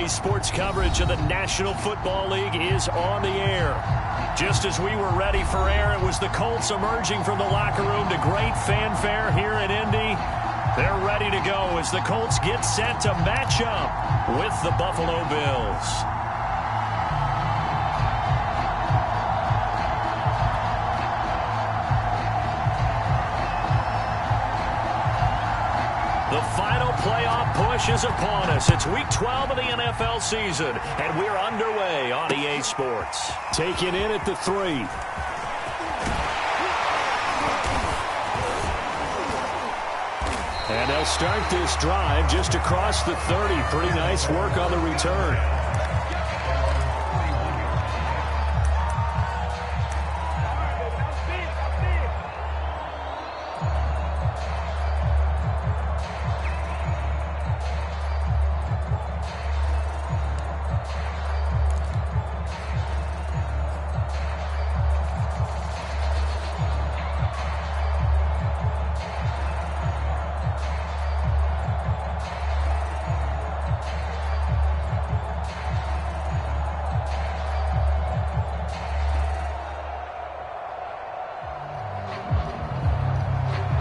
Today's sports coverage of the National Football League is on the air. Just as we were ready for air, it was the Colts emerging from the locker room to great fanfare here in Indy. They're ready to go as the Colts get set to match up with the Buffalo Bills. The final playoff push is upon us. It's Week 12 of the NFL season, and we're underway on EA Sports. Taken in at the 3. And they'll start this drive just across the 30. Pretty nice work on the return.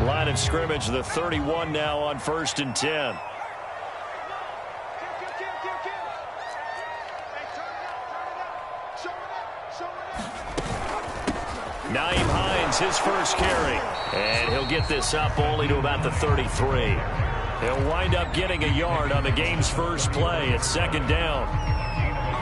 Line of scrimmage, the 31 now on 1st and 10. Nyheim Hines, his first carry. And he'll get this up only to about the 33. He'll wind up getting a yard on the game's first play at 2nd down.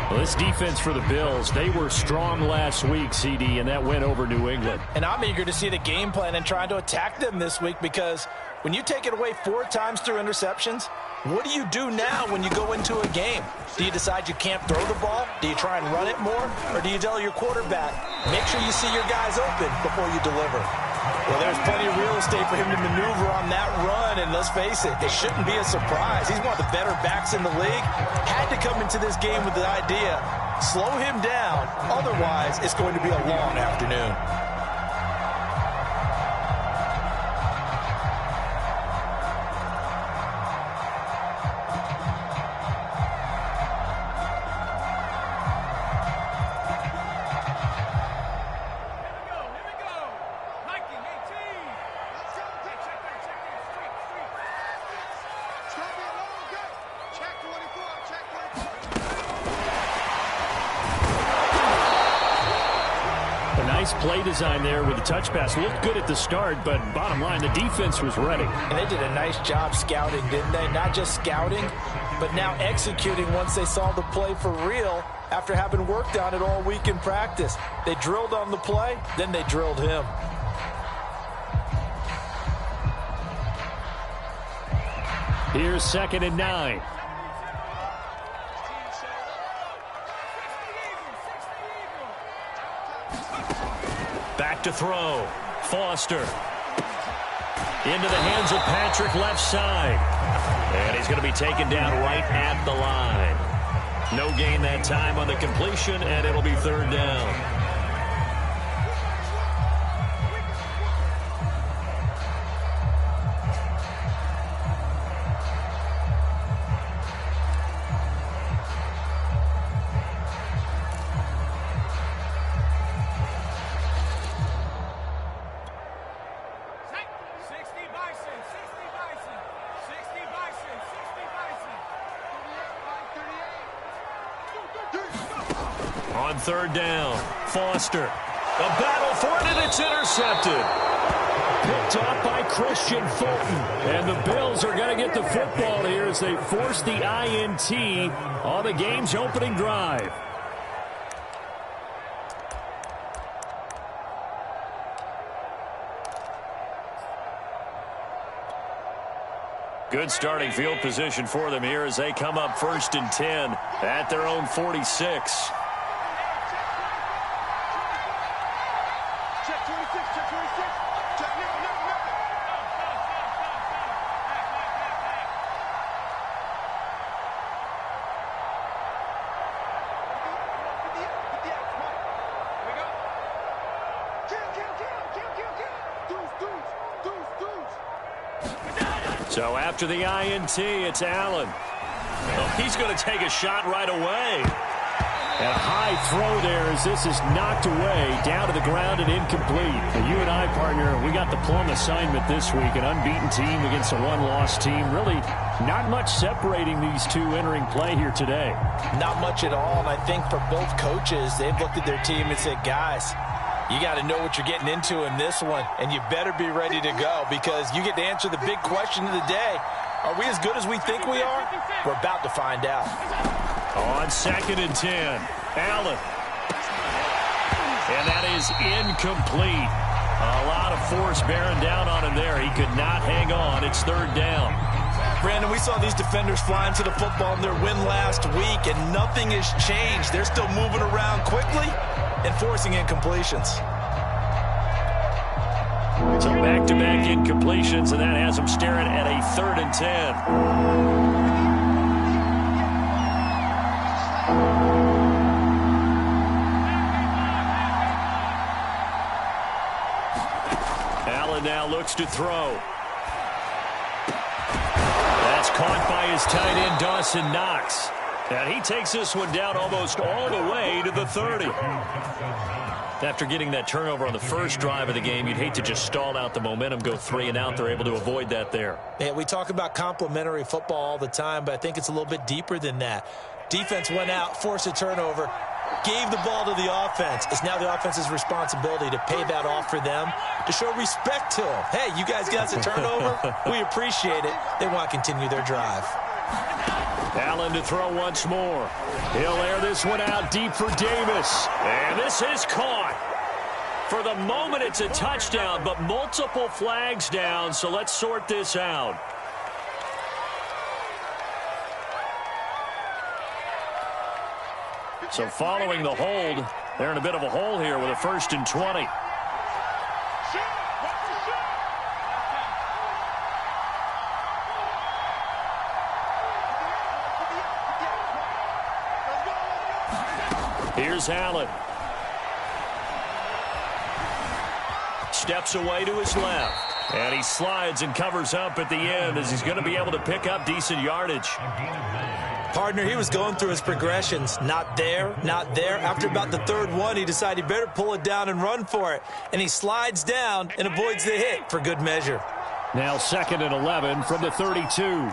Well, this defense for the Bills, they were strong last week, CD, and that went over New England. And I'm eager to see the game plan and trying to attack them this week, because when you take it away 4 times through interceptions, what do you do now when you go into a game? Do you decide you can't throw the ball? Do you try and run it more? Or do you tell your quarterback, make sure you see your guys open before you deliver? Well, there's plenty of real estate for him to maneuver on that run, and let's face it, it shouldn't be a surprise. He's one of the better backs in the league. Had to come into this game with the idea, slow him down, otherwise it's going to be a long afternoon. Nice play design there with the touch pass. Looked good at the start, but bottom line, the defense was ready. And they did a nice job scouting, didn't they? Not just scouting, but now executing once they saw the play for real after having worked on it all week in practice. They drilled on the play, then they drilled him. Here's 2nd and 9. Back to throw. Foster. Into the hands of Patrick left side. And he's going to be taken down right at the line. No gain that time on the completion, and it'll be 3rd down. On 3rd down, Foster. A battle for it, and it's intercepted. Picked off by Christian Fulton. And the Bills are going to get the football here as they force the INT on the game's opening drive. Good starting field position for them here as they come up 1st and 10 at their own 46. So after the INT, it's Allen. Oh, he's going to take a shot right away. That high throw there as this is knocked away, down to the ground and incomplete. And you and I, partner, we got the plum assignment this week, an unbeaten team against a one-loss team. Really not much separating these two entering play here today. Not much at all, and I think for both coaches, they've looked at their team and said, guys, you got to know what you're getting into in this one, and you better be ready to go because you get to answer the big question of the day. Are we as good as we think we are? We're about to find out. On 2nd and 10, Allen. And that is incomplete. A lot of force bearing down on him there. He could not hang on. It's 3rd down. Brandon, we saw these defenders flying to the football in their win last week, and nothing has changed. They're still moving around quickly and forcing incompletions. So back-to-back incompletions, and that has them staring at a 3rd and 10. Allen now looks to throw. That's caught by his tight end, Dawson Knox. And he takes this one down almost all the way to the 30. After getting that turnover on the first drive of the game, you'd hate to just stall out the momentum, go 3 and out. They're able to avoid that there. Yeah, we talk about complementary football all the time, but I think it's a little bit deeper than that. Defense went out, forced a turnover, gave the ball to the offense. It's now the offense's responsibility to pay that off for them, to show respect to them. Hey, you guys got a turnover? We appreciate it. They want to continue their drive. Allen to throw once more. He'll air this one out deep for Davis. And this is caught. For the moment, it's a touchdown, but multiple flags down, so let's sort this out. So following the hold, they're in a bit of a hole here with a 1st and 20. Here's Allen. Steps away to his left. And he slides and covers up at the end as he's going to be able to pick up decent yardage. Partner, he was going through his progressions. Not there, not there. After about the 3rd one, he decided he better pull it down and run for it. And he slides down and avoids the hit for good measure. Now 2nd and 11 from the 32.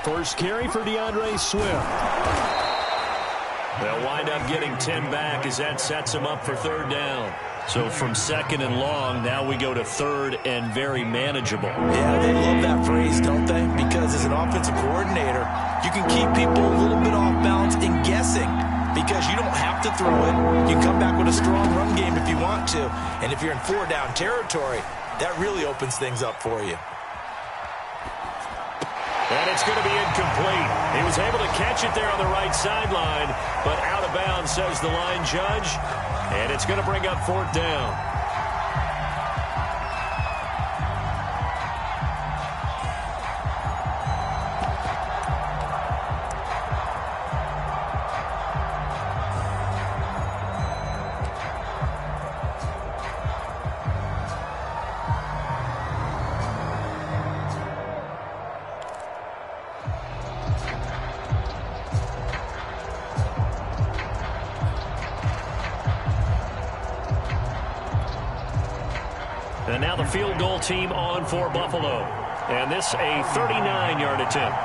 First carry for DeAndre Swift. They'll wind up getting 10 back as that sets them up for 3rd down. So from 2nd and long, now we go to 3rd and very manageable. Yeah, they love that phrase, don't they? Because as an offensive coordinator, you can keep people a little bit off balance and guessing because you don't have to throw it. You can come back with a strong run game if you want to. And if you're in 4-down territory, that really opens things up for you. And it's going to be incomplete. He was able to catch it there on the right sideline, but out of bounds, says the line judge. And it's going to bring up 4th down. And now the field goal team on for Buffalo. And this a 39-yard attempt.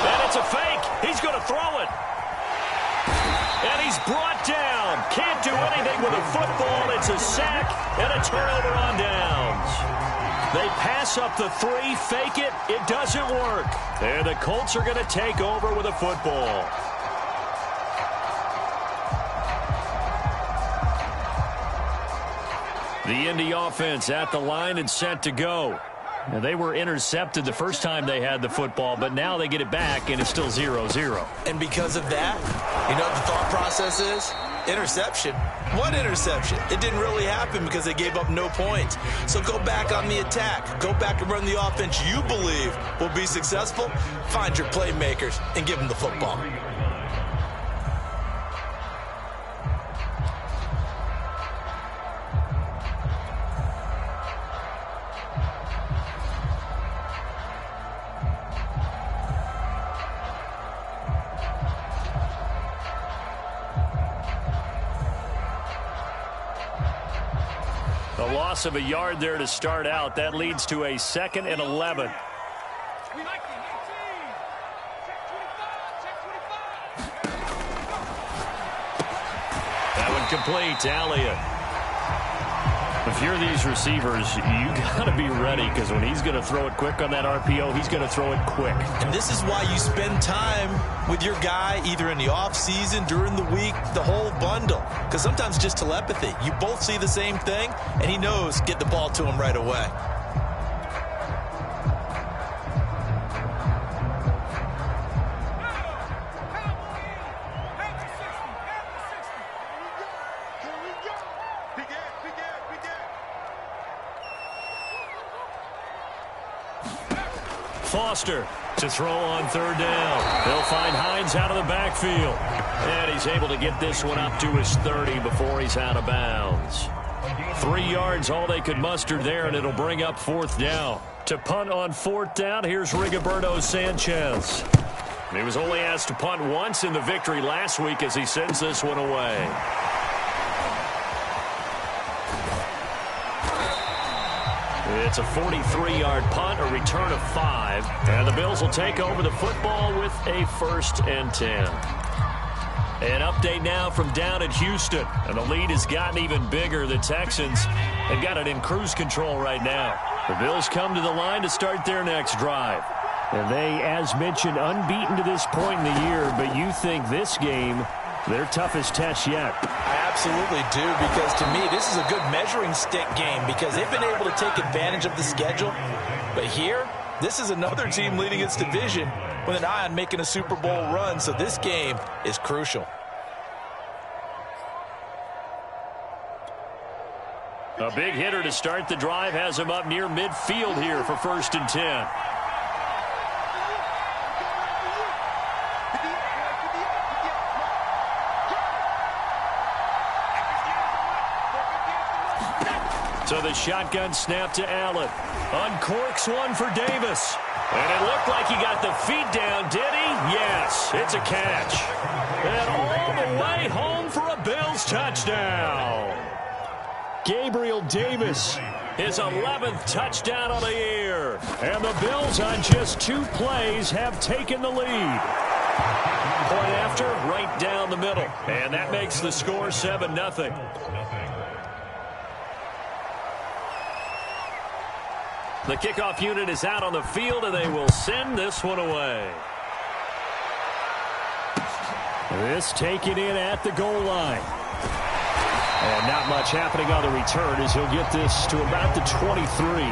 And it's a fake. He's going to throw it. And he's brought down. Can't do anything with a football. It's a sack and a turnover on downs. They pass up the 3, fake it. It doesn't work. And the Colts are going to take over with a football. The Indy offense at the line and set to go. Now, they were intercepted the first time they had the football, but now they get it back, and it's still 0-0. And because of that, you know what the thought process is? Interception. What interception? It didn't really happen because they gave up no points. So go back on the attack. Go back and run the offense you believe will be successful. Find your playmakers and give them the A loss of a yard there to start out. That leads to a 2nd and 11. That one complete to Elliott. If you're these receivers, you got to be ready, because when he's going to throw it quick on that RPO, he's going to throw it quick. And this is why you spend time with your guy either in the offseason, during the week, the whole bundle. Because sometimes just telepathy. You both see the same thing, and he knows get the ball to him right away. Foster to throw on 3rd down. They'll find Hines out of the backfield. And he's able to get this one up to his 30 before he's out of bounds. 3 yards, all they could muster there, and it'll bring up 4th down. To punt on 4th down, here's Rigoberto Sanchez. He was only asked to punt once in the victory last week as he sends this one away. It's a 43-yard punt, a return of 5. And the Bills will take over the football with a 1st and 10. An update now from down in Houston. And the lead has gotten even bigger. The Texans have got it in cruise control right now. The Bills come to the line to start their next drive. And they, as mentioned, unbeaten to this point in the year. But you think this game, their toughest test yet? I absolutely do, because to me, this is a good measuring stick game because they've been able to take advantage of the schedule. But here, this is another team leading its division with an eye on making a Super Bowl run, so this game is crucial. A big hitter to start the drive has him up near midfield here for 1st and 10. So the shotgun snap to Allen. Uncorks one for Davis. And it looked like he got the feet down, did he? Yes, it's a catch. And all the way home for a Bills touchdown. Gabriel Davis, his 11th touchdown of the year. And the Bills on just 2 plays have taken the lead. Point after, right down the middle. And that makes the score 7-0. The kickoff unit is out on the field, and they will send this one away. This taken in at the goal line. And not much happening on the return as he'll get this to about the 23.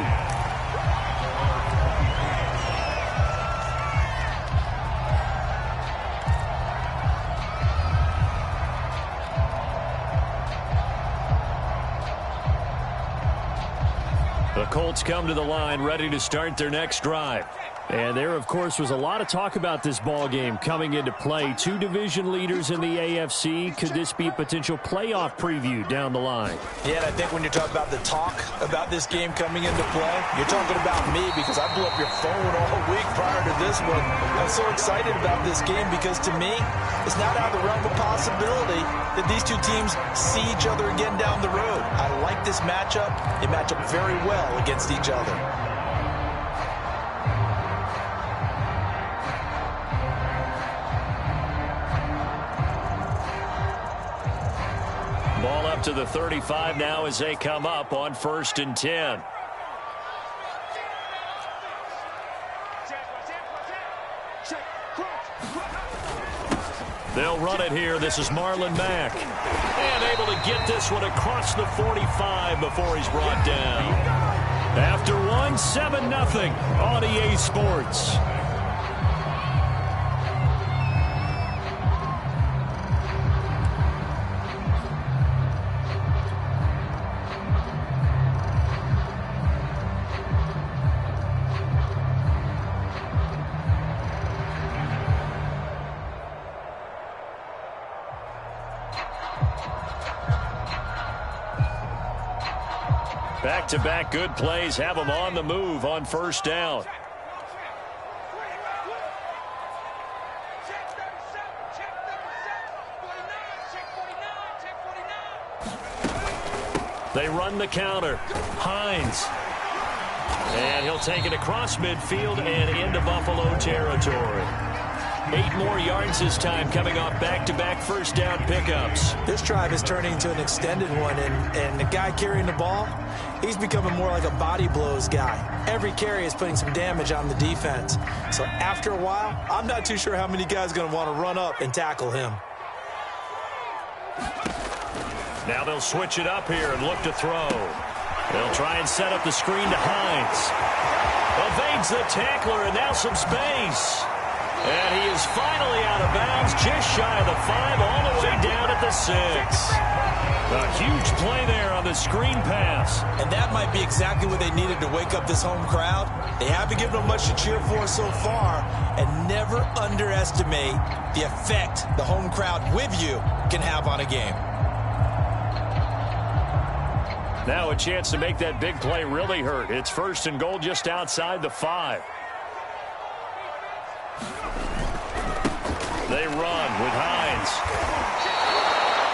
The Colts come to the line ready to start their next drive. And there, of course, was a lot of talk about this ball game coming into play. 2 division leaders in the AFC. Could this be a potential playoff preview down the line? Yeah, and I think when you're talking about the talk about this game coming into play, you're talking about me because I blew up your phone all week prior to this one. I'm so excited about this game because, to me, it's not out of the realm of possibility that these 2 teams see each other again down the road. I like this matchup. They match up very well against each other. Ball up to the 35 now as they come up on 1st and 10. They'll run it here. This is Marlon Mack. And able to get this one across the 45 before he's brought down. After one, 7-0 on EA Sports. Back-to-back good plays have them on the move on 1st down. They run the counter. Hines. And he'll take it across midfield and into Buffalo territory. 8 more yards this time, coming off back-to-back first down pickups. This drive is turning into an extended one, and the guy carrying the ball, he's becoming more like a body blows guy. Every carry is putting some damage on the defense. So after a while, I'm not too sure how many guys are going to want to run up and tackle him. Now they'll switch it up here and look to throw. They'll try and set up the screen to Hines. Evades the tackler, and now some space. And he is finally out of bounds, just shy of the 5, all the way down at the 6. A huge play there on the screen pass. And that might be exactly what they needed to wake up this home crowd. They haven't given them much to cheer for so far, and never underestimate the effect the home crowd with you can have on a game. Now a chance to make that big play really hurt. It's 1st and goal just outside the 5. They run with Hines.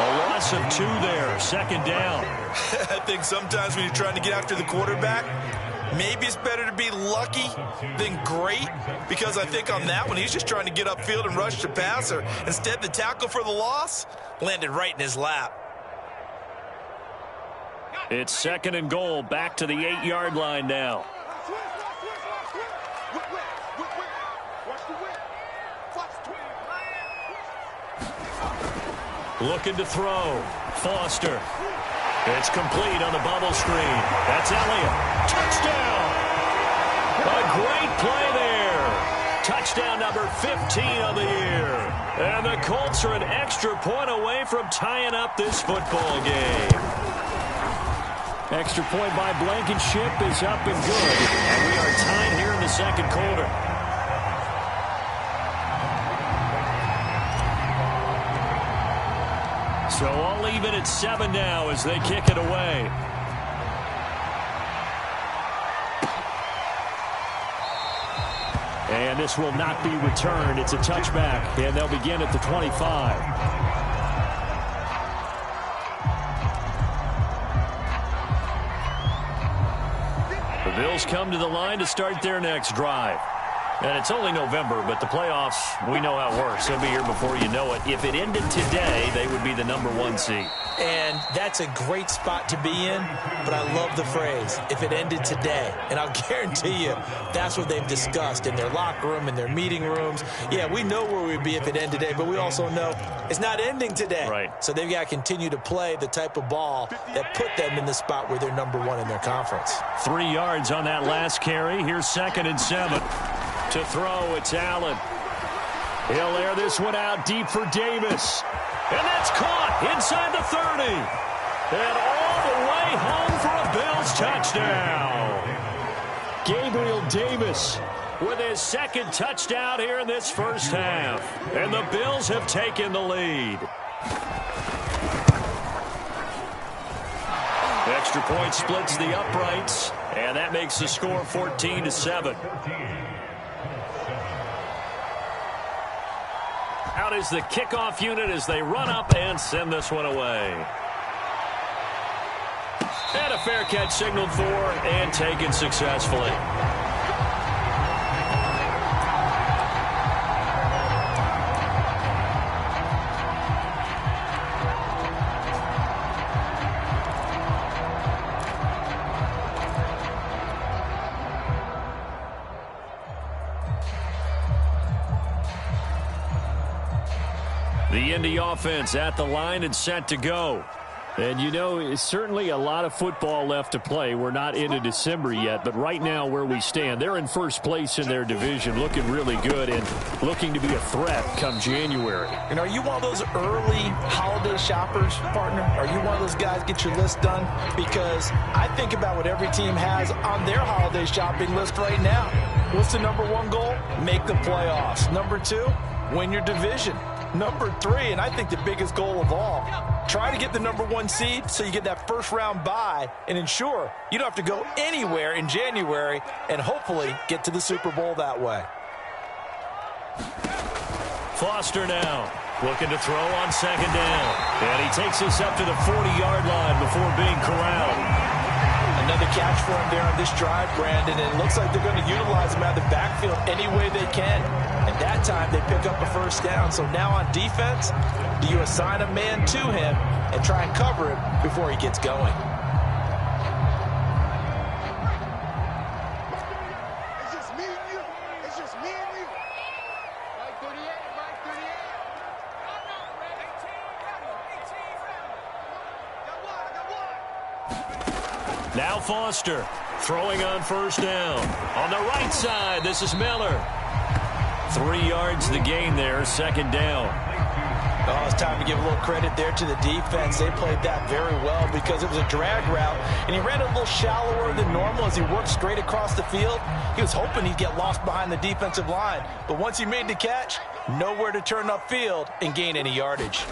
A loss of 2 there, 2nd down. I think sometimes when you're trying to get after the quarterback, maybe it's better to be lucky than great, because I think on that one, he's just trying to get upfield and rush the passer. Instead, the tackle for the loss landed right in his lap. It's 2nd and goal, back to the 8-yard line now. Looking to throw. Foster. It's complete on the bubble screen. That's Elliott. Touchdown! A great play there. Touchdown number 15 on the year. And the Colts are an extra point away from tying up this football game. Extra point by Blankenship is up and good. And we are tied here in the 2nd quarter. So all even at 7 now as they kick it away. And this will not be returned. It's a touchback, and they'll begin at the 25. The Bills come to the line to start their next drive. And it's only November, but the playoffs, we know how it works. They'll be here before you know it. If it ended today, they would be the number 1 seed. And that's a great spot to be in, but I love the phrase, if it ended today. And I'll guarantee you, that's what they've discussed in their locker room, in their meeting rooms. Yeah, we know where we'd be if it ended today, but we also know it's not ending today. Right. So they've got to continue to play the type of ball that put them in the spot where they're number 1 in their conference. 3 yards on that last carry. Here's 2nd and 7. To throw, it's Allen. He'll air this one out deep for Davis. And that's caught inside the 30. And all the way home for a Bills touchdown. Gabriel Davis with his 2nd touchdown here in this first half. And the Bills have taken the lead. Extra point splits the uprights. And that makes the score 14-7. Out is the kickoff unit as they run up and send this one away. And a fair catch signaled for and taken successfully. The Indy offense at the line and set to go. And, you know, it's certainly a lot of football left to play. We're not into December yet, but right now where we stand, they're in first place in their division, looking really good and looking to be a threat come January. And are you one of those early holiday shoppers, partner? Are you one of those guys get your list done? Because I think about what every team has on their holiday shopping list right now. What's the number 1 goal? Make the playoffs. Number 2, win your division. Number 3, and I think the biggest goal of all, try to get the number 1 seed so you get that first round bye and ensure you don't have to go anywhere in January and hopefully get to the Super Bowl that way. Foster now Looking to throw on second down. And he takes us up to the 40-yard line before being corralled. Another catch for him there on this drive, Brandon. And it looks like they're going to utilize him out of the backfield any way they can. And that time they pick up a first down. So now on defense, do you assign a man to him and try and cover him before he gets going? Now Foster throwing on first down. On the right side, this is Miller. 3 yards the gain there, second down. Oh, it's time to give a little credit there to the defense. They played that very well because it was a drag route, and he ran a little shallower than normal as he worked straight across the field. He was hoping he'd get lost behind the defensive line, but once he made the catch, nowhere to turn upfield and gain any yardage.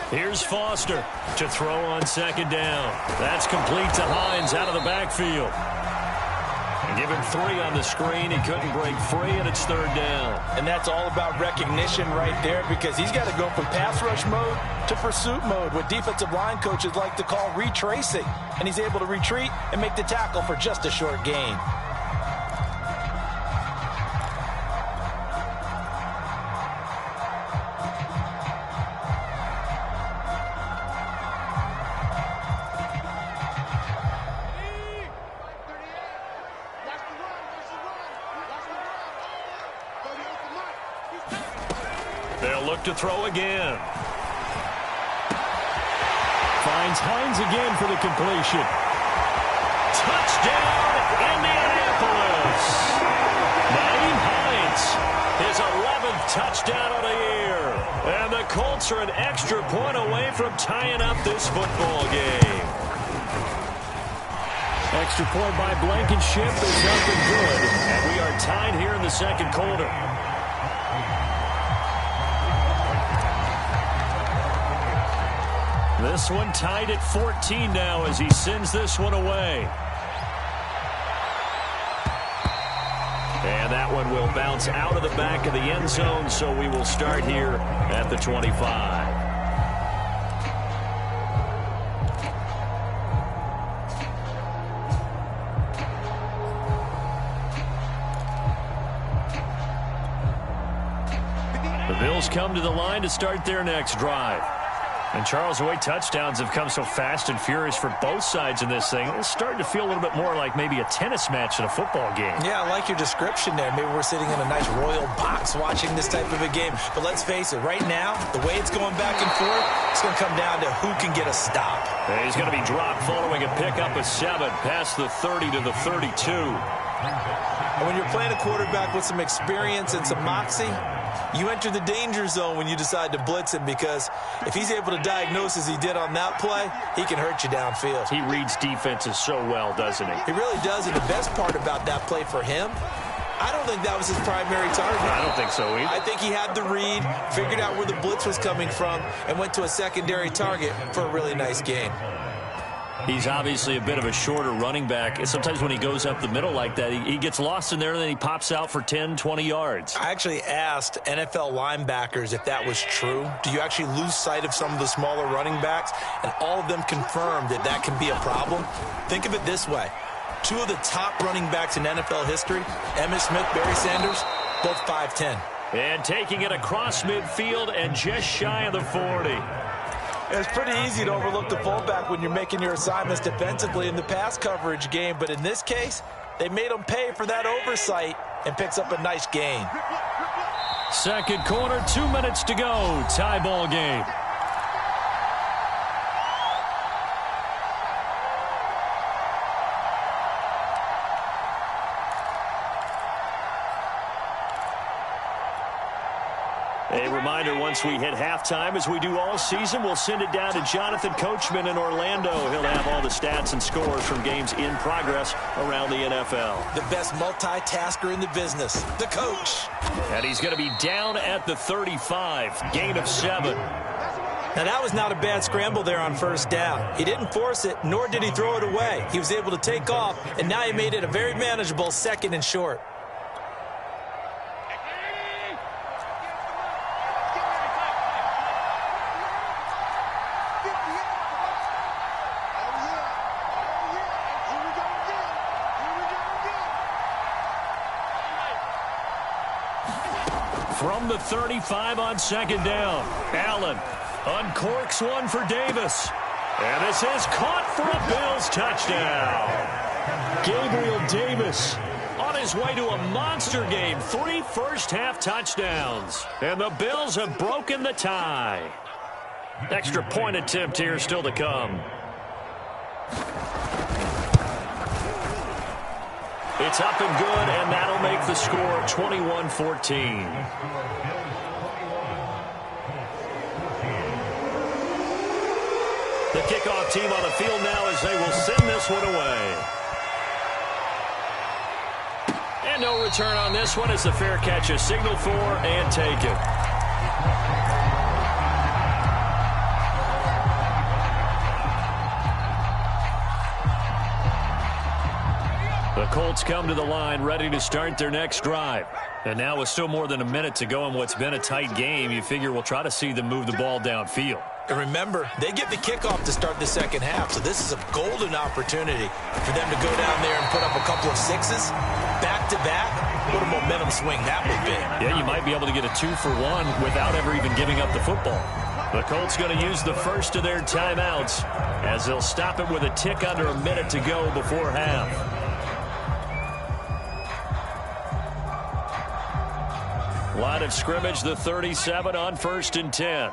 Here's Foster to throw on second down. That's complete to Hines out of the backfield. Give him 3 on the screen. He couldn't break free, and it's third down. And that's all about recognition right there because he's got to go from pass rush mode to pursuit mode, what defensive line coaches like to call retracing. And he's able to retreat and make the tackle for just a short gain. They'll look to throw again. Finds Hines again for the completion. Touchdown, Indianapolis. Naeem Hines, his 11th touchdown of the year. And the Colts are an extra point away from tying up this football game. Extra point by Blankenship is up and good. And we are tied here in the second quarter. This one tied at 14 now as he sends this one away. And that one will bounce out of the back of the end zone, so we will start here at the 25. The Bills come to the line to start their next drive. And, Charles, the way touchdowns have come so fast and furious for both sides in this thing, it's starting to feel a little bit more like maybe a tennis match in a football game. Yeah, I like your description there. Maybe we're sitting in a nice royal box watching this type of a game. But let's face it, right now, the way it's going back and forth, it's going to come down to who can get a stop. And he's going to be dropped following a pickup of 7 past the 30 to the 32. And when you're playing a quarterback with some experience and some moxie, you enter the danger zone when you decide to blitz him because if he's able to diagnose as he did on that play, he can hurt you downfield. He reads defenses so well, doesn't he? He really does, and the best part about that play for him, I don't think that was his primary target. I don't think so either. I think he had the read, figured out where the blitz was coming from, and went to a secondary target for a really nice gain. He's obviously a bit of a shorter running back. Sometimes when he goes up the middle like that, he gets lost in there, and then he pops out for 10, 20 yards. I actually asked NFL linebackers if that was true. Do you actually lose sight of some of the smaller running backs? And all of them confirmed that that can be a problem. Think of it this way. 2 of the top running backs in NFL history, Emmitt Smith, Barry Sanders, both 5'10". And taking it across midfield and just shy of the 40. It's pretty easy to overlook the fullback when you're making your assignments defensively in the pass coverage game, but in this case, they made him pay for that oversight and picks up a nice gain. Second quarter, 2 minutes to go. Tie ball game. A reminder, once we hit halftime, as we do all season, we'll send it down to Jonathan Coachman in Orlando. He'll have all the stats and scores from games in progress around the NFL. The best multitasker in the business, the coach. And he's going to be down at the 35, gain of 7. Now, that was not a bad scramble there on first down. He didn't force it, nor did he throw it away. He was able to take off, and now he made it a very manageable 2nd and short. from the 35 on second down. Allen uncorks one for Davis. And this is caught for a Bills touchdown. Gabriel Davis on his way to a monster game. 3 first-half touchdowns. And the Bills have broken the tie. Extra point attempt here still to come. It's up and good, and that'll make the score 21-14. The kickoff team on the field now as they will send this one away. And no return on this one as the fair catch is signaled for and taken. The Colts come to the line ready to start their next drive. And now with still more than a minute to go in what's been a tight game, you figure we'll try to see them move the ball downfield. And remember, they get the kickoff to start the second half, so this is a golden opportunity for them to go down there and put up a couple of sixes back-to-back. What a momentum swing that would be. Yeah, you might be able to get a 2-for-1 without ever even giving up the football. The Colts going to use the first of their timeouts as they'll stop it with a tick under a minute to go before half. Line of scrimmage, the 37 on 1st and 10.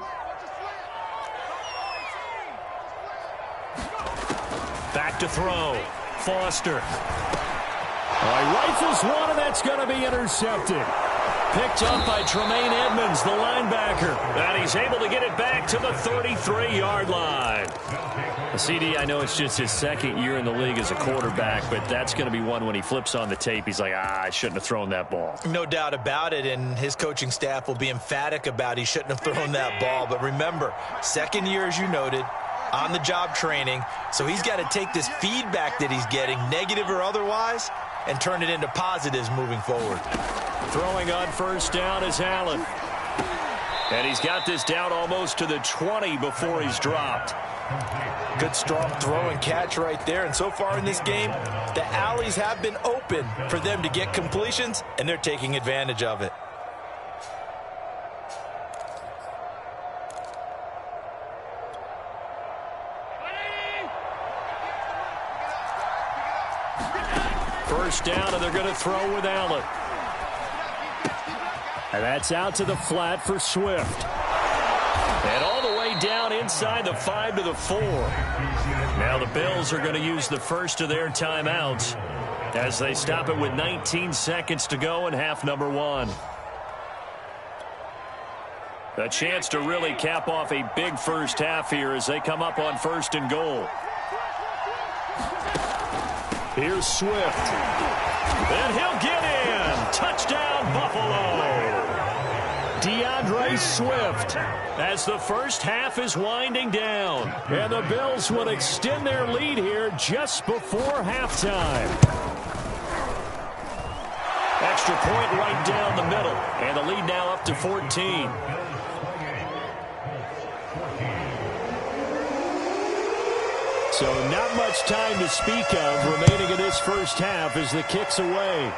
Back to throw. Foster. He rifles one, and that's going to be intercepted. Picked up by Tremaine Edmonds, the linebacker. And he's able to get it back to the 33-yard line. CD, I know it's just his second year in the league as a quarterback, but that's going to be one when he flips on the tape. He's like, I shouldn't have thrown that ball. No doubt about it, and his coaching staff will be emphatic about he shouldn't have thrown that ball. But remember, second year, as you noted, on-the-job training, so he's got to take this feedback that he's getting, negative or otherwise, and turn it into positives moving forward. Throwing on 1st down is Allen. And he's got this down almost to the 20 before he's dropped. Good strong throw and catch right there. And so far in this game, the alleys have been open for them to get completions, and they're taking advantage of it. First down, and they're going to throw with Allen. And that's out to the flat for Swift. And all the way down inside the 5 to the 4. Now the Bills are going to use the first of their timeouts as they stop it with 19 seconds to go in half number 1. A chance to really cap off a big first half here as they come up on 1st and goal. Here's Swift. And he'll get in. Touchdown, Buffalo. DeAndre Swift as the first half is winding down. And the Bills will extend their lead here just before halftime. Extra point right down the middle. And the lead now up to 14. So not much time to speak of remaining in this first half as the kick's away.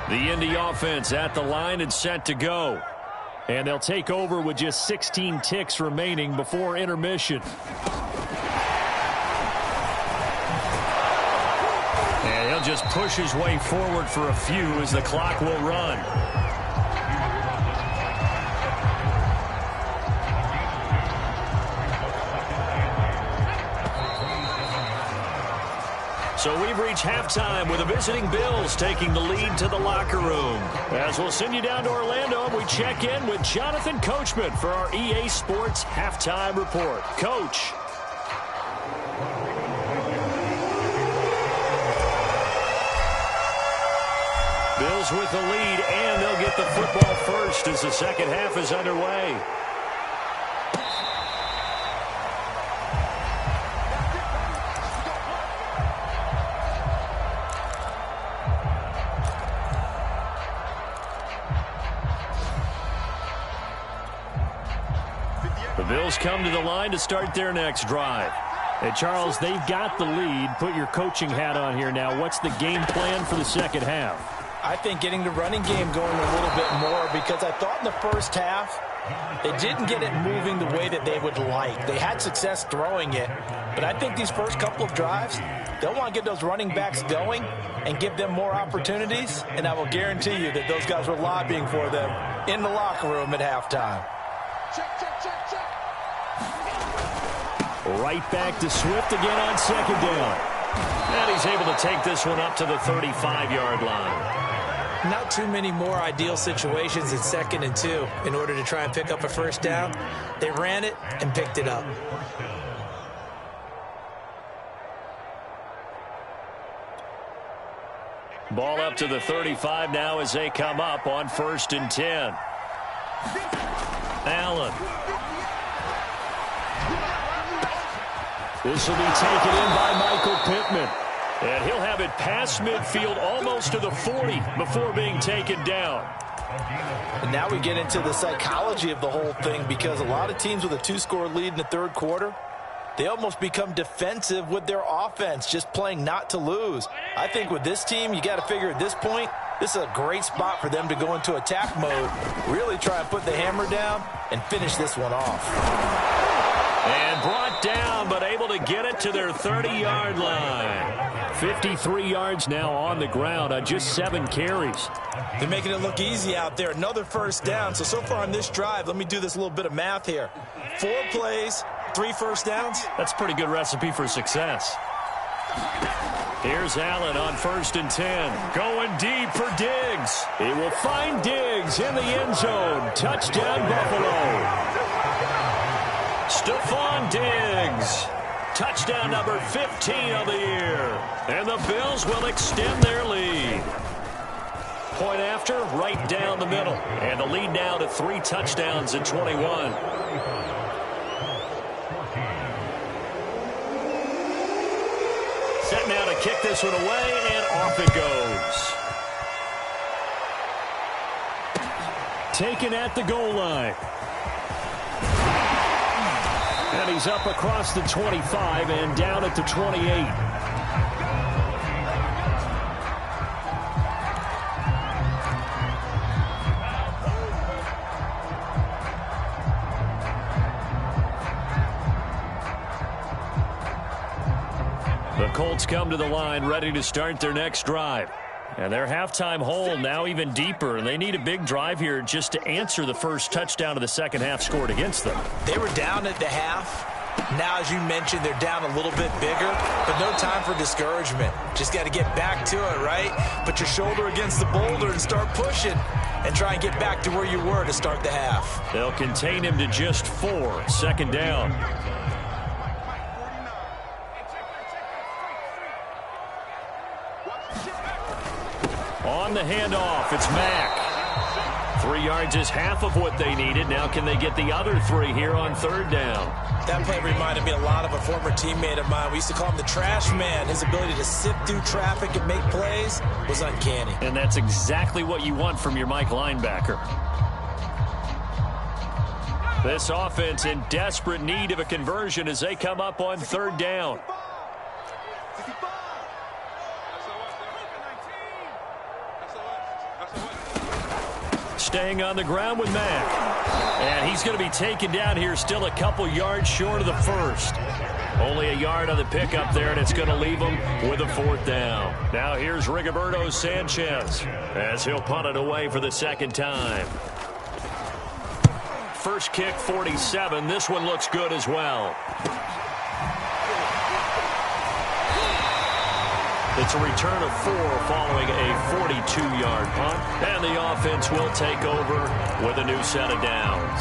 The Indy offense at the line and set to go. And they'll take over with just 16 ticks remaining before intermission. And he'll just push his way forward for a few as the clock will run. So we've reached halftime with the visiting Bills taking the lead to the locker room. As we'll send you down to Orlando, we check in with Jonathan Coachman for our EA Sports Halftime Report. Coach. Bills with the lead, and they'll get the football first as the second half is underway. The Bills come to the line to start their next drive. Hey, Charles, they've got the lead. Put your coaching hat on here now. What's the game plan for the second half? I think getting the running game going a little bit more, because I thought in the first half they didn't get it moving the way that they would like. They had success throwing it, but I think these first couple of drives, they'll want to get those running backs going and give them more opportunities, and I will guarantee you that those guys were lobbying for them in the locker room at halftime. Right back to Swift again on second down. And he's able to take this one up to the 35-yard line. Not too many more ideal situations in 2nd and 2 in order to try and pick up a first down. They ran it and picked it up. Ball up to the 35 now as they come up on 1st and 10. Allen. This will be taken in by Michael Pittman. And he'll have it past midfield almost to the 40 before being taken down. And now we get into the psychology of the whole thing, because a lot of teams with a 2-score lead in the third quarter, they almost become defensive with their offense, just playing not to lose. I think with this team, you got to figure at this point, this is a great spot for them to go into attack mode, really try and put the hammer down and finish this one off. And brought down, but able to get it to their 30-yard line. 53 yards now on the ground on just 7 carries. They're making it look easy out there. Another first down. So far on this drive, let me do this little bit of math here. 4 plays, 3 first downs. That's a pretty good recipe for success. Here's Allen on 1st and 10. Going deep for Diggs. He will find Diggs in the end zone. Touchdown, Buffalo. Stephon Diggs. Touchdown number 15 of the year. And the Bills will extend their lead. Point after, right down the middle. And the lead now to 3 touchdowns at 21. Set now to kick this one away, and off it goes. Taken at the goal line. And he's up across the 25 and down at the 28. The Colts come to the line ready to start their next drive. And their halftime hole now even deeper, and they need a big drive here just to answer the first touchdown of the second half scored against them. They were down at the half. Now, as you mentioned, they're down a little bit bigger, but no time for discouragement. Just got to get back to it, right? Put your shoulder against the boulder and start pushing and try and get back to where you were to start the half. They'll contain him to just 4, second down. On the handoff, it's Mack. 3 yards is half of what they needed. Now can they get the other 3 here on 3rd down? That play reminded me a lot of a former teammate of mine. We used to call him the trash man. His ability to sift through traffic and make plays was uncanny. And that's exactly what you want from your Mike linebacker. This offense in desperate need of a conversion as they come up on 3rd down. Staying on the ground with Mack. And he's going to be taken down here, still a couple yards short of the first. Only a yard on the pickup there, and it's going to leave him with a 4th down. Now here's Rigoberto Sanchez as he'll punt it away for the second time. First kick, 47. This one looks good as well. It's a return of 4 following a 42-yard punt. And the offense will take over with a new set of downs.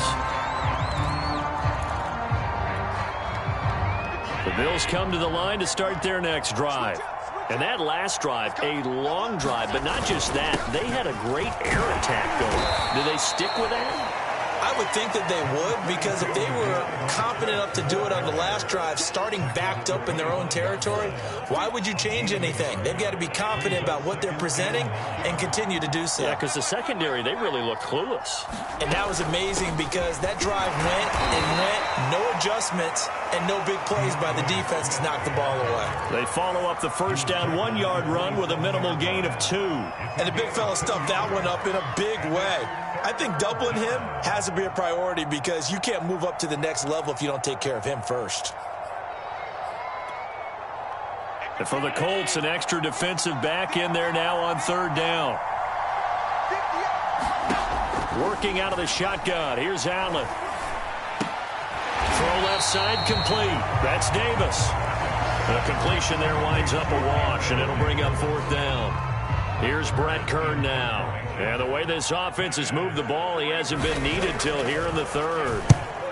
The Bills come to the line to start their next drive. And that last drive, a long drive, but not just that. They had a great air attack going. Do they stick with that? I I would think that they would, because if they were confident enough to do it on the last drive, starting backed up in their own territory, why would you change anything? They've got to be confident about what they're presenting and continue to do so. Yeah, because the secondary, they really look clueless. And that was amazing because that drive went and went, no adjustments, and no big plays by the defense to knock the ball away. They follow up the first down 1-yard run with a minimal gain of 2. And the big fella stuffed that one up in a big way. I think doubling him has to be a priority because you can't move up to the next level if you don't take care of him first. And for the Colts, an extra defensive back in there now on third down. Working out of the shotgun. Here's Allen. Throw left side complete. That's Davis. The completion there winds up a wash, and it'll bring up fourth down. Here's Brett Kern now. And the way this offense has moved the ball, he hasn't been needed till here in the third.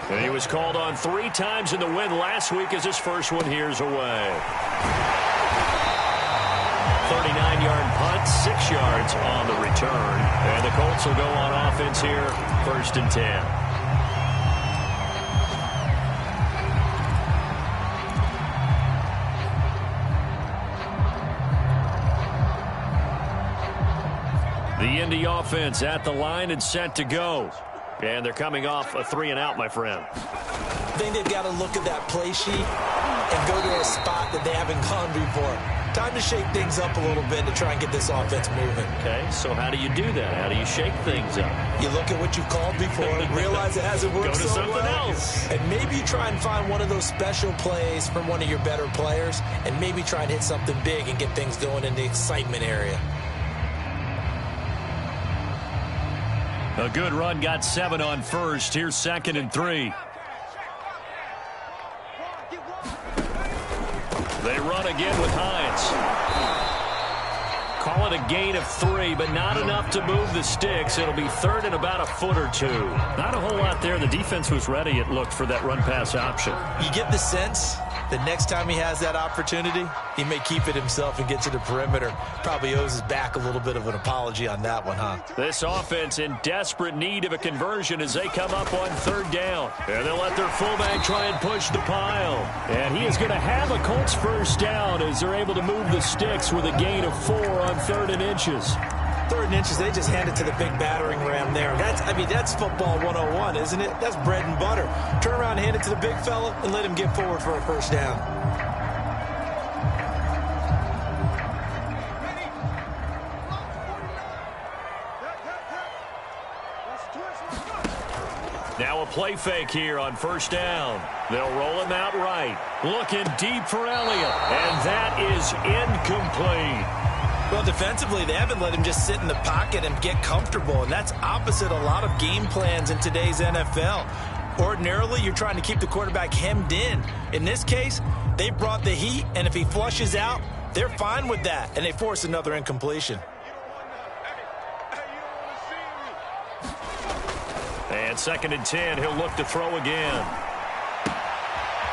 And he was called on 3 times in the win last week as his first one here's away. 39-yard punt, 6 yards on the return. And the Colts will go on offense here, 1st and 10. The Indy offense at the line and set to go. And they're coming off a 3-and-out, my friend. I think they've got to look at that play sheet and go to a spot that they haven't gone before. Time to shake things up a little bit to try and get this offense moving. Okay, so how do you do that? How do you shake things up? You look at what you've called before, realize it hasn't worked so well. Go to something else. And maybe you try and find one of those special plays from one of your better players, and maybe try and hit something big and get things going in the excitement area. A good run, got 7 on first. Here's 2nd and 3. They run again with Hines. Call it a gain of 3, but not enough to move the sticks. It'll be 3rd and about a foot or 2. Not a whole lot there. The defense was ready, it looked, for that run-pass option. You get the sense that next time he has that opportunity, he may keep it himself and get to the perimeter. Probably owes his back a little bit of an apology on that one, huh? This offense in desperate need of a conversion as they come up on 3rd down. And they'll let their fullback try and push the pile. And he is going to have a Colts first down as they're able to move the sticks with a gain of 4 on 3rd and inches. 3rd and inches, they just hand it to the big battering ram there. That's football 101, isn't it? That's bread and butter. Turn around, hand it to the big fella, and let him get forward for a first down. Now a play fake here on 1st down. They'll roll him out right. Looking deep for Elliott, and that is incomplete. Well, defensively, they haven't let him just sit in the pocket and get comfortable, and that's opposite a lot of game plans in today's NFL. Ordinarily, you're trying to keep the quarterback hemmed in. In this case, they brought the heat, and if he flushes out, they're fine with that, and they force another incompletion. And 2nd and 10, he'll look to throw again.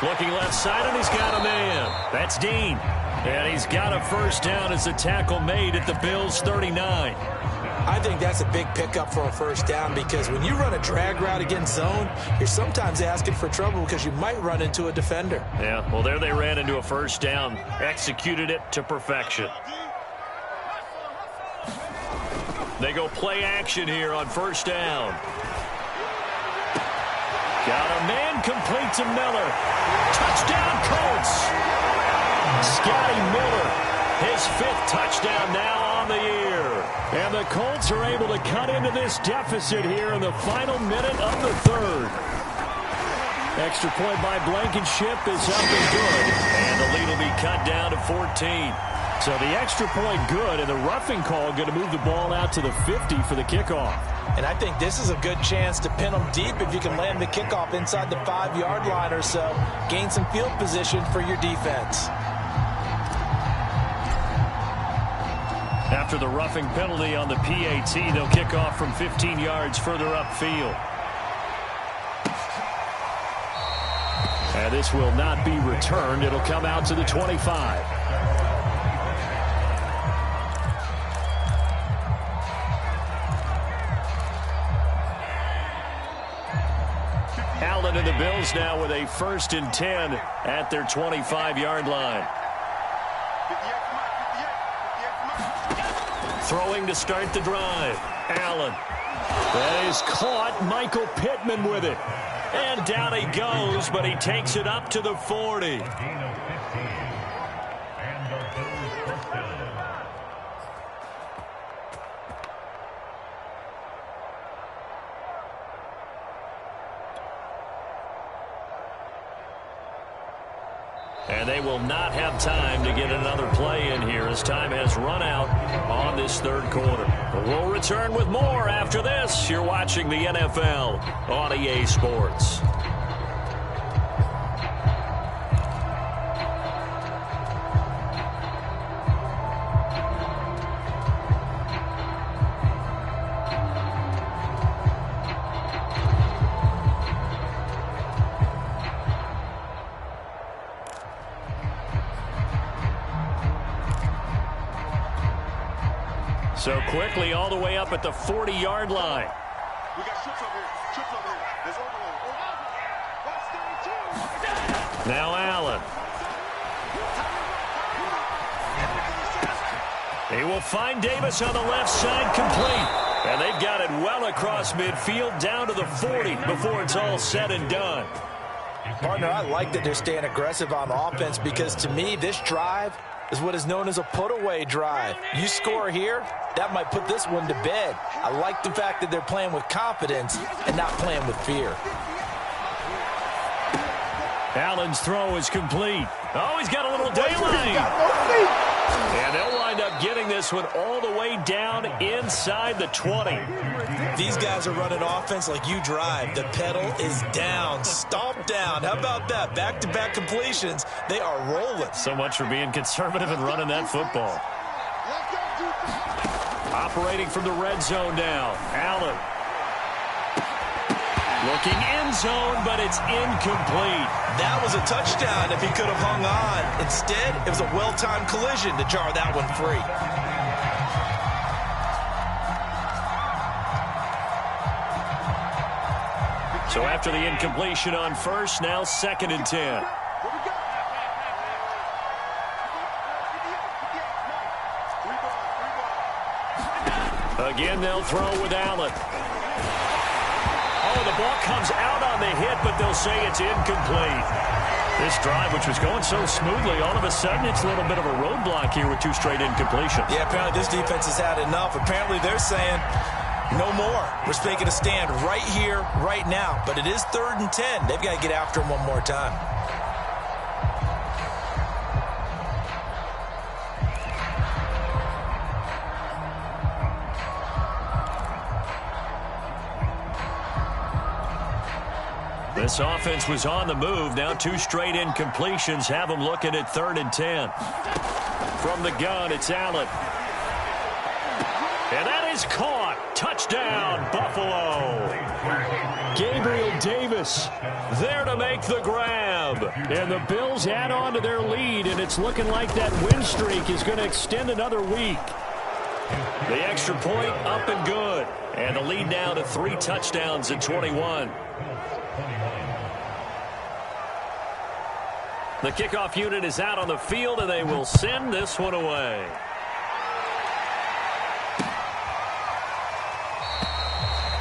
Looking left side, and he's got a man. That's Dean. And he's got a first down as the tackle made at the Bills' 39. I think that's a big pickup for a first down because when you run a drag route against zone, you're sometimes asking for trouble because you might run into a defender. Yeah, well, there they ran into a first down, executed it to perfection. They go play action here on 1st down. Got a man complete to Miller. Touchdown, Colts. Scotty Miller, his 5th touchdown now on the year. And the Colts are able to cut into this deficit here in the final minute of the 3rd. Extra point by Blankenship is up and good. And the lead will be cut down to 14. So the extra point good, and the roughing call going to move the ball out to the 50 for the kickoff. And I think this is a good chance to pin them deep if you can land the kickoff inside the 5-yard line or so. Gain some field position for your defense. After the roughing penalty on the PAT, they'll kick off from 15 yards further upfield. And this will not be returned. It'll come out to the 25. Allen and the Bills now with a 1st and 10 at their 25-yard line. Throwing to start the drive. Allen. That is caught. Michael Pittman with it. And down he goes, but he takes it up to the 40. And they will not have time to get another play in here as time has run out on this 3rd quarter. But we'll return with more after this. You're watching the NFL on EA Sports. So quickly all the way up at the 40-yard line. We got trips over here. Trips over here. There's overload. Watch 32. Now Allen. He will find Davis on the left side, complete. And they've got it well across midfield down to the 40 before it's all said and done. Partner, I like that they're staying aggressive on offense because to me this drive is what is known as a put-away drive. You score here, that might put this one to bed. I like the fact that they're playing with confidence and not playing with fear. Allen's throw is complete. Oh, he's got a little daylight. And they'll wind up getting this one all the way down inside the 20. These guys are running offense like you drive. The pedal is down, stomp down. How about that? Back-to-back completions. They are rolling. So much for being conservative and running that football. Operating from the red zone now. Allen. Looking end zone, but it's incomplete. That was a touchdown if he could have hung on. Instead, it was a well-timed collision to jar that one free. So after the incompletion on first, now 2nd and 10. Again, they'll throw with Allen. Oh, the ball comes out on the hit, but they'll say it's incomplete. This drive, which was going so smoothly, all of a sudden it's a little bit of a roadblock here with 2 straight incompletions. Yeah, apparently this defense has had enough. Apparently they're saying no more. We're making a stand right here, right now. But it is 3rd and 10. They've got to get after him one more time. This offense was on the move. Now 2 straight incompletions have them looking at 3rd and 10. From the gun, it's Allen. And that is caught. Touchdown, Buffalo. Gabriel Davis there to make the grab. And the Bills add on to their lead, and it's looking like that win streak is going to extend another week. The extra point up and good. And the lead now to 3 touchdowns at 21. The kickoff unit is out on the field, and they will send this one away.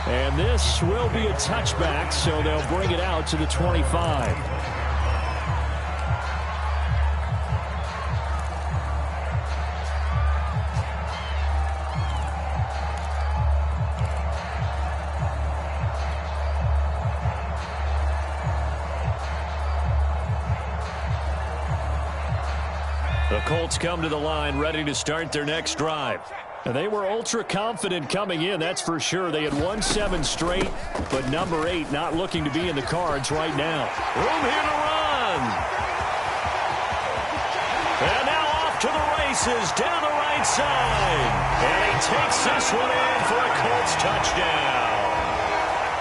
And this will be a touchback, so they'll bring it out to the 25. The Colts come to the line ready to start their next drive. And they were ultra confident coming in, that's for sure. They had won 7 straight, but number 8 not looking to be in the cards right now. Room here to run. And now off to the races down the right side. And he takes this one in for a Colts touchdown.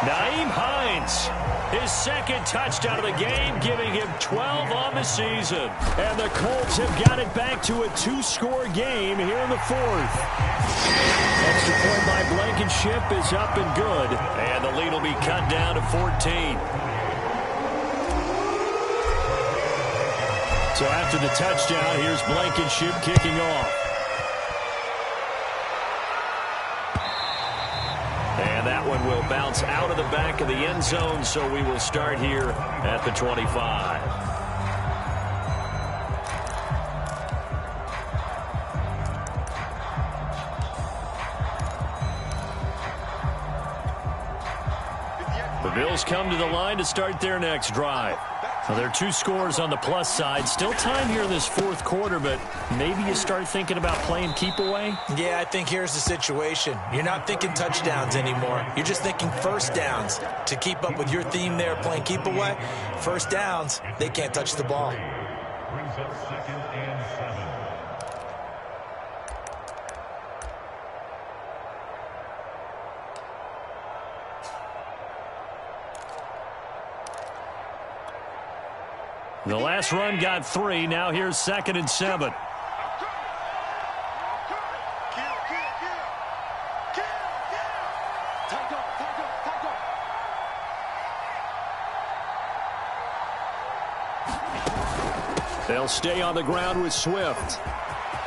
Nyheim Hines, his second touchdown of the game, giving him 12 on the season. And the Colts have got it back to a 2-score game here in the fourth. Extra point by Blankenship is up and good. And the lead will be cut down to 14. So after the touchdown, here's Blankenship kicking off. And that one will bounce out of the back of the end zone, so we will start here at the 25. The Bills come to the line to start their next drive. Well, there are 2 scores on the plus side. Still time here in this fourth quarter, but maybe you start thinking about playing keep away? Yeah, I think here's the situation. You're not thinking touchdowns anymore. You're just thinking first downs. To keep up with your theme there, playing keep away, first downs, they can't touch the ball. Brings up 2nd and 7. The last run got 3. Now here's 2nd and 7. They'll stay on the ground with Swift.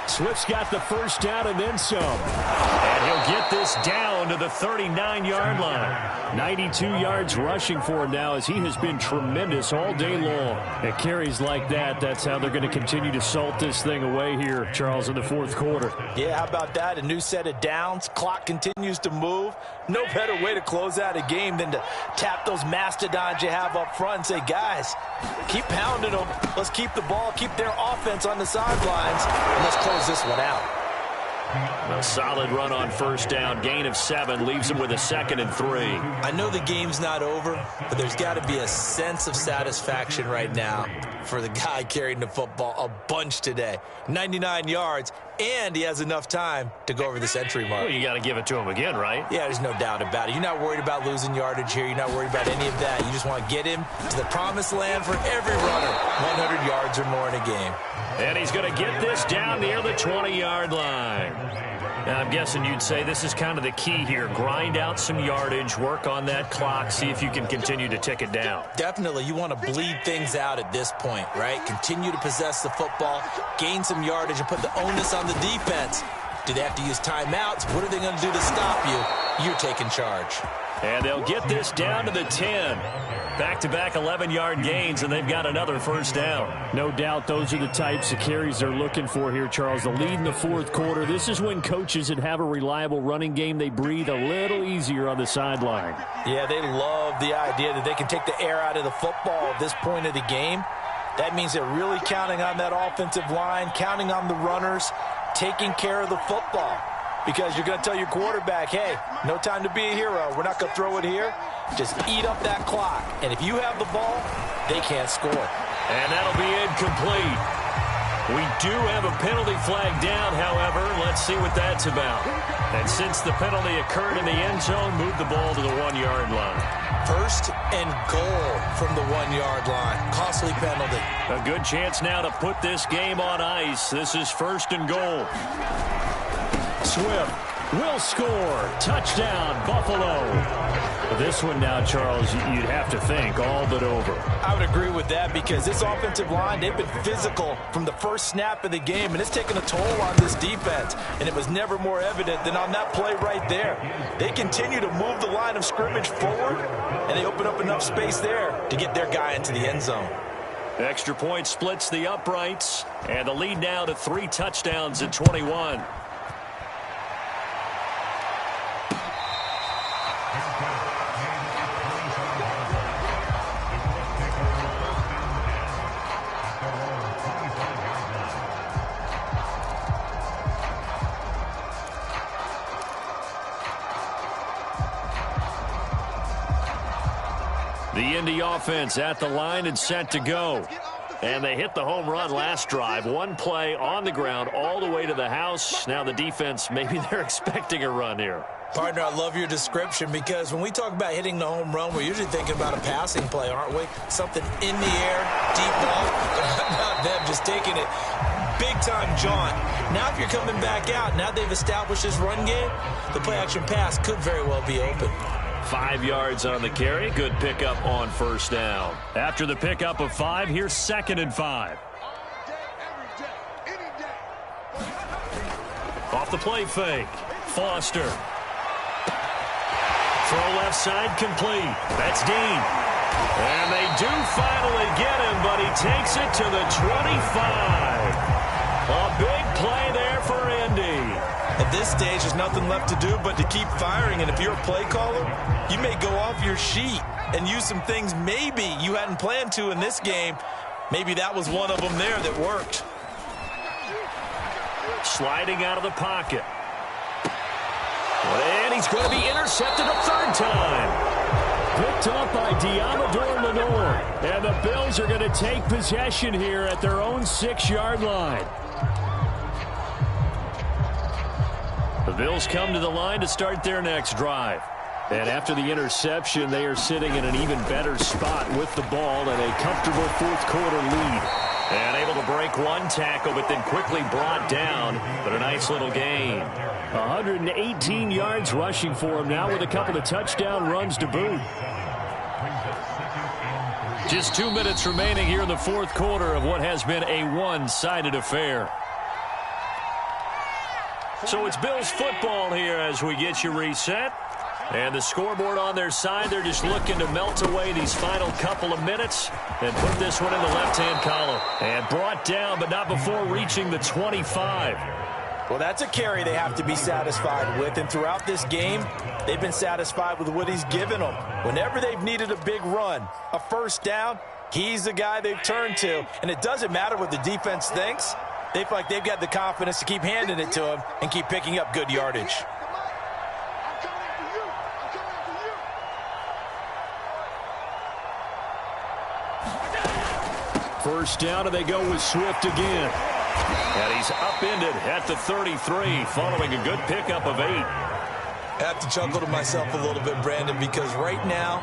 Swift's got the first down and then some. And he'll get this down to the 39-yard line. 92 yards rushing for him now as he has been tremendous all day long. At carries like that, that's how they're going to continue to salt this thing away here, Charles, in the fourth quarter. Yeah, how about that? A new set of downs. Clock continues to move. No better way to close out a game than to tap those mastodons you have up front and say, guys, keep pounding them. Let's keep the ball, keep their offense on the sidelines, and let's close this one out. A solid run on first down. Gain of 7 leaves him with a 2nd and 3. I know the game's not over, but there's got to be a sense of satisfaction right now for the guy carrying the football a bunch today. 99 yards, and he has enough time to go over the century mark. Well, you got to give it to him again, right? Yeah, there's no doubt about it. You're not worried about losing yardage here. You're not worried about any of that. You just want to get him to the promised land for every runner. 100 yards or more in a game. And he's going to get this down near the 20-yard line. Now, I'm guessing you'd say this is kind of the key here. Grind out some yardage, work on that clock, see if you can continue to tick it down. Definitely. You want to bleed things out at this point, right? Continue to possess the football, gain some yardage, and put the onus on the defense. Do they have to use timeouts? What are they going to do to stop you? You're taking charge. And they'll get this down to the 10. Back-to-back 11-yard gains, and they've got another first down. No doubt those are the types of carries they're looking for here, Charles. The lead in the fourth quarter. This is when coaches that have a reliable running game, they breathe a little easier on the sideline. Yeah, they love the idea that they can take the air out of the football at this point of the game. That means they're really counting on that offensive line, counting on the runners, taking care of the football. Because you're going to tell your quarterback, hey, no time to be a hero. We're not going to throw it here. Just eat up that clock. And if you have the ball, they can't score. And that'll be incomplete. We do have a penalty flag down, however. Let's see what that's about. And since the penalty occurred in the end zone, move the ball to the 1-yard line. First and goal from the 1-yard line. Costly penalty. A good chance now to put this game on ice. This is first and goal. Swift will score. Touchdown, Buffalo. This one now, Charles, you'd have to think all but over. I would agree with that because this offensive line, they've been physical from the first snap of the game, and it's taken a toll on this defense, and it was never more evident than on that play right there. They continue to move the line of scrimmage forward, and they open up enough space there to get their guy into the end zone. Extra point splits the uprights, and the lead now to 3 touchdowns at 21. The Indy offense at the line and set to go. And they hit the home run last drive. One play on the ground all the way to the house. Now the defense, maybe they're expecting a run here. Partner, I love your description because when we talk about hitting the home run, we're usually thinking about a passing play, aren't we? Something in the air, deep ball. Not them, just taking it big-time jaunt. Now if you're coming back out, now they've established this run game, the play-action pass could very well be open. 5 yards on the carry. Good pickup on first down. After the pickup of 5, here's 2nd and 5. Off the play fake. Foster. Throw left side complete. That's Dean. And they do finally get him, but he takes it to the 25. A big play there for Indy. At this stage, there's nothing left to do but to keep firing. And if you're a play caller, you may go off your sheet and use some things maybe you hadn't planned to in this game. Maybe that was one of them there that worked. Sliding out of the pocket. And he's going to be intercepted a 3rd time. Picked up by Diamador Lenore. And the Bills are going to take possession here at their own 6-yard line. The Bills come to the line to start their next drive. And after the interception, they are sitting in an even better spot with the ball and a comfortable 4th quarter lead. And able to break one tackle, but then quickly brought down. But a nice little gain. 118 yards rushing for him now with a couple of touchdown runs to boot. Just 2 minutes remaining here in the 4th quarter of what has been a one-sided affair. So it's Bills football here as we get you reset. And the scoreboard on their side, they're just looking to melt away these final couple of minutes and put this one in the left-hand column. And brought down, but not before reaching the 25. Well, that's a carry they have to be satisfied with. And throughout this game, they've been satisfied with what he's given them. Whenever they've needed a big run, a 1st down, he's the guy they've turned to. And it doesn't matter what the defense thinks. They feel like they've got the confidence to keep handing it to him and keep picking up good yardage. First down, and they go with Swift again. And he's upended at the 33, following a good pickup of 8. I have to chuckle to myself a little bit, Brandon, because right now,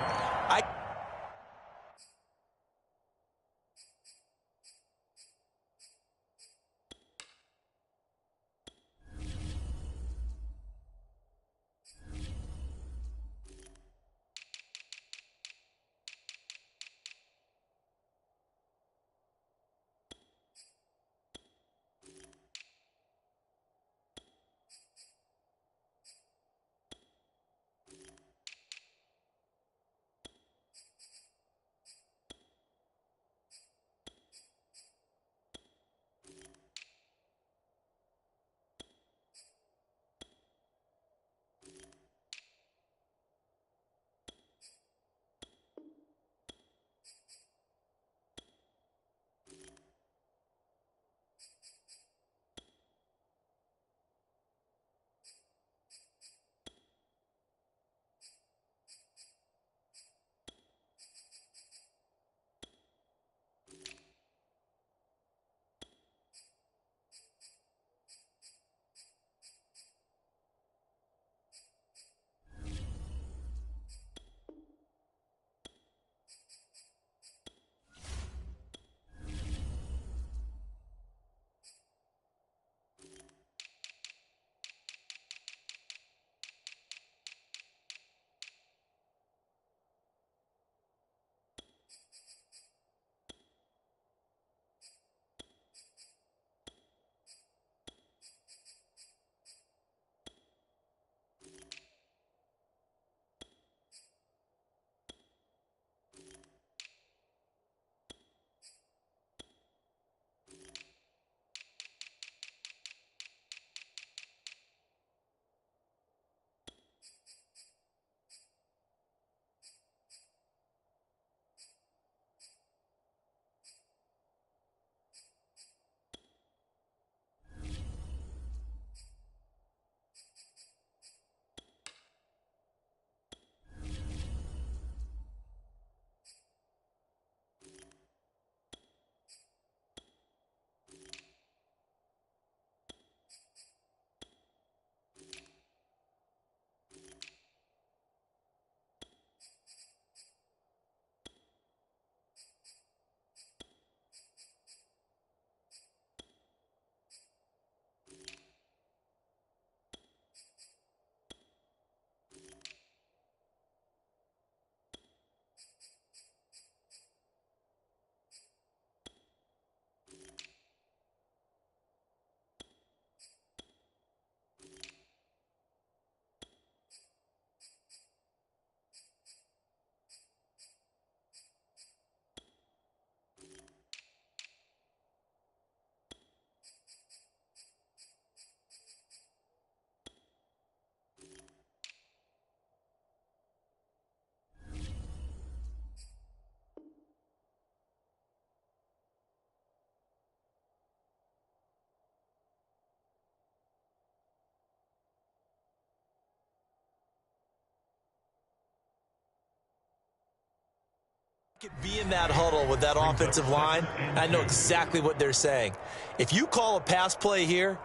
could be in that huddle with that offensive line. I know exactly what they're saying. If you call a pass play here,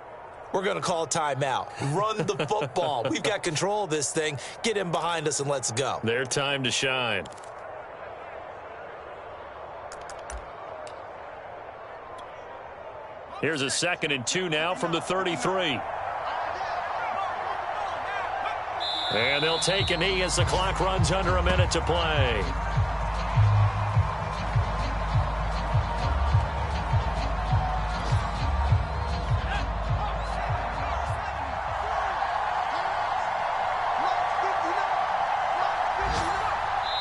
we're going to call a timeout. Run the football. We've got control of this thing. Get him behind us and let's go. Their time to shine. Here's a 2nd and 2 now from the 33. And they'll take a knee as the clock runs under a minute to play.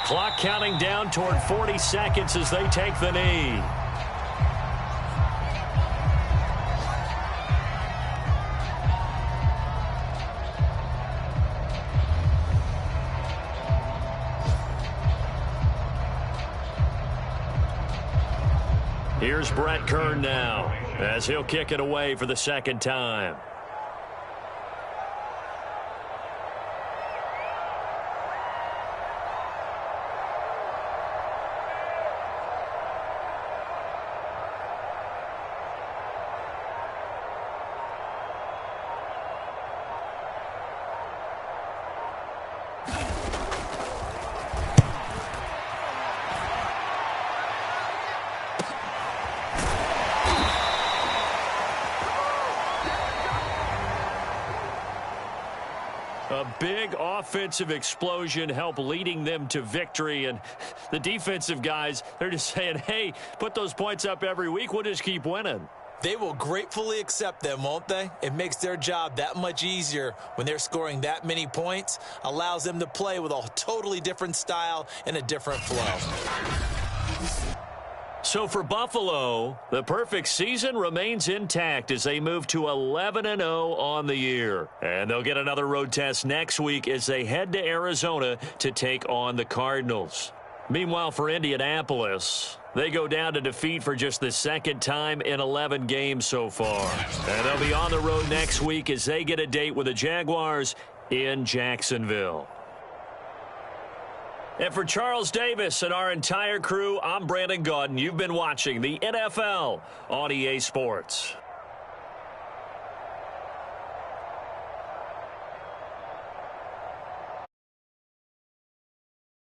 Clock counting down toward 40 seconds as they take the knee. Here's Brett Kern now as he'll kick it away for the 2nd time. A big offensive explosion helped leading them to victory, and the defensive guys, they're just saying, hey, put those points up every week, we'll just keep winning. They will gratefully accept them, won't they? It makes their job that much easier when they're scoring that many points, allows them to play with a totally different style and a different flow. So for Buffalo, the perfect season remains intact as they move to 11-0 on the year. And they'll get another road test next week as they head to Arizona to take on the Cardinals. Meanwhile, for Indianapolis, they go down to defeat for just the 2nd time in 11 games so far. And they'll be on the road next week as they get a date with the Jaguars in Jacksonville. And for Charles Davis and our entire crew, I'm Brandon Gaudin. You've been watching the NFL on EA Sports.